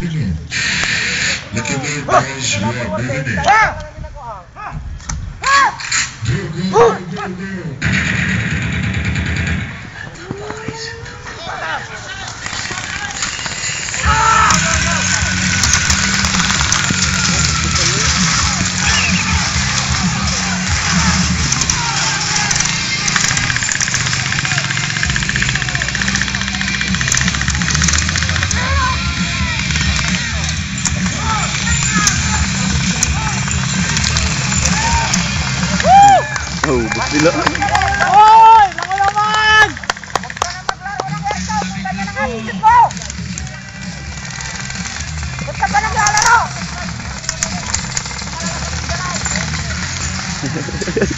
moving in. Look at that, guys. We are moving in. Oh, bus sila. Hoy! Lako naman! Huwag ka na maglaro ng airsoft. Huwag ka na ng isip mo! Ba't ka ba naglalaro?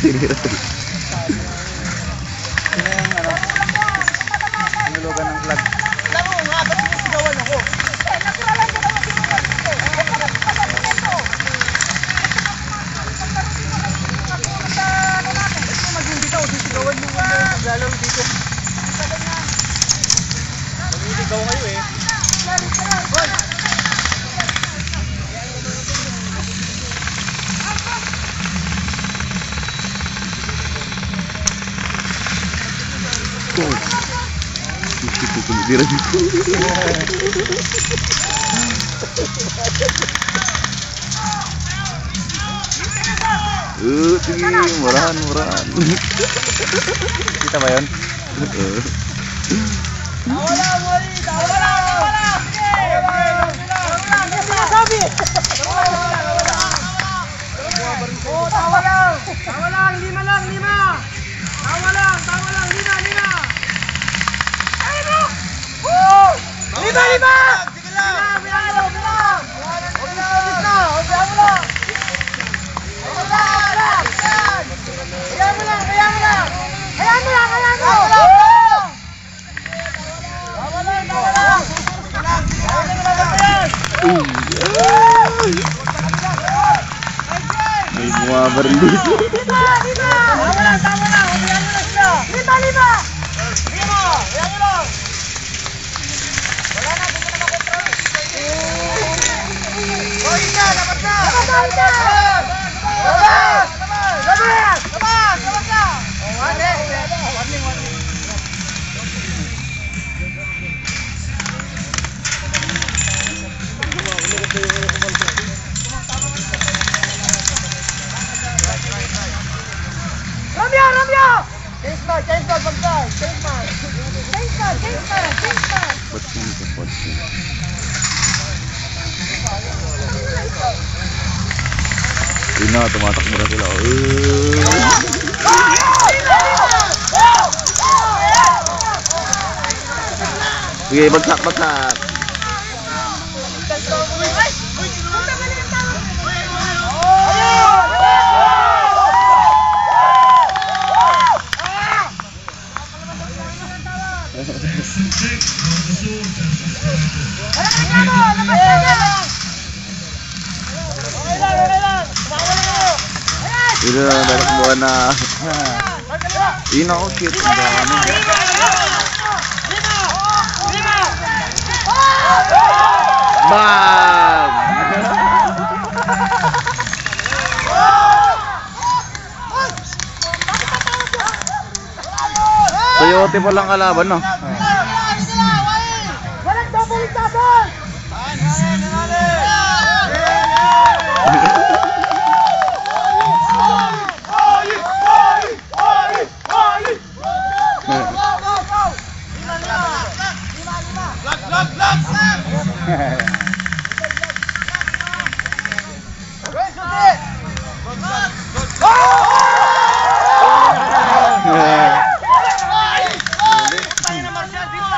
Tinira. Nulugan ng flag. Laro nga, ba't sinisigawan ako? Nagkiralan ka naman sinugan dito. Huwag ka nagpapasok nito. Sisigawan mo muna yung maglalaro dito. Maliligaw kayo eh. Boy! Ito tumutira dito. Sige, murahan. Kita ba yun? Tawala! Sige! Sabi! Tawa lang! 5 lang! 5! Tawa lang! 5! Ay mo! 5! Sige lang! Bilang! May bumabaril dito. 5! Tama lang! Umiyan mo na sila! 5! Umiyan mo lang! Wala na! Hindi mo na makontrol! Hoy na! Labas na! Labas na! Ramya! Change man! Yun na, tumatakbo na sila. Sige, bagsak. Ito na, dalakbuhan na. Yun ako, cute. Ang dami. Bam! Toyote pa lang kalaban, no? Walang double!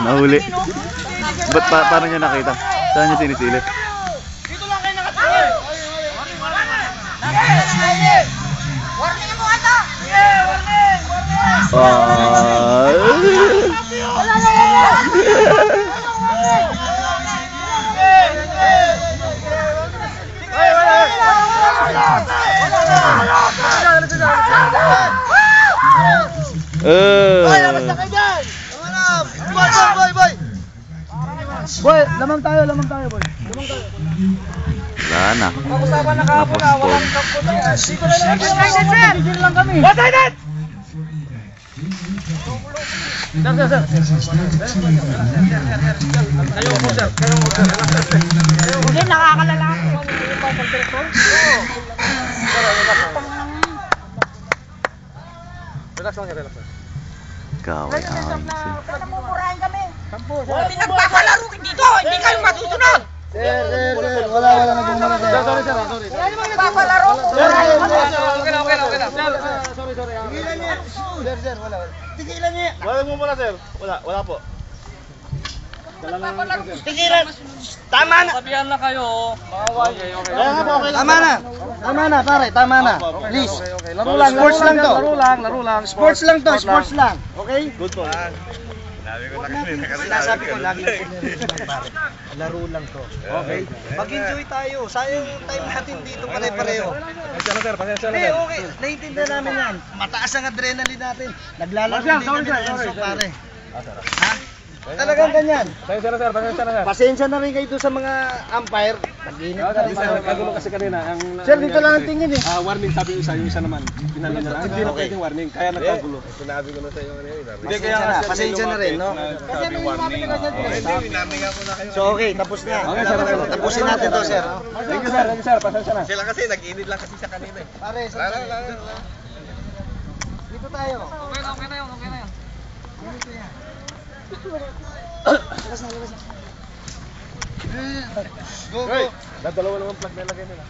Nahuli. Ba't paano niya nakita? Saan niya sinisilip? Dito lang kayo nakatingin! Warning mo ata! Warning! Boy, labas na kayo dyan! Boy! Lamang tayo, boy. Lamang tayo. Wala na. Pag-usapan na kahapon na, walang kaputo. Dito na lang. One-sided, sir! Dito lang kami. One-sided! Sir. Kayo po, sir. Hindi, nakakalalaki. Relax lang, relax lang. Kaway away. Namumurahin kami. Hindi nagpapalaro dito, hindi kayo matutunod. Sir, wala nagmumura, sir. Sorry. Papalaro. Okay na. Sorry. Tigilan niya. Sir, wala. Tigilan niya. Wala mo muna, sir. Wala po. Tigilan. Tama na. Sabihan na kayo. Okay. Tama na, pare. Tama na. Please. Laro lang. Sports lang to. Laro lang. Sports lang to. Sports lang. Okay? Good po. Sinasabi ko lagi pare. Laro lang to. Okay? Mag-enjoy tayo. Sayang yung time natin dito pare-pareho. Pasensya na, Hindi, sir. okay. Naiintindihan namin yan. Mataas ang adrenaline natin. Naglalaro din kami ng Enzo, pare. Ha? Talagang ganyan. Pasensya na, sir. Pasensya na rin kayo doon sa mga umpire. Nag-init na rin. Kagulo kasi kanina. Sir, dito lang ang tingin eh. Warning sabi yung isa naman. Pinali na lang. Hindi na pwedeng warning. Kaya nagkagulo. Sinabi ko na sa iyo kanina. Pasensya na rin, no? Kasi may warning. So, okay, tapos na. Tapusin natin to, sir. Thank you, sir. Pasensya na. Sila kasi nag-init lang kasi sa kanina eh. Pare, dito tayo. Okay na yun. Go. Dadalawa naman plug na ilagay nila.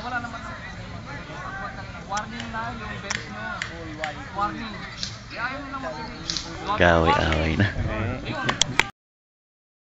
Wala naman. Warning na yung bench nyo. Warning. Kaya ayaw nyo naman. Kaway away na.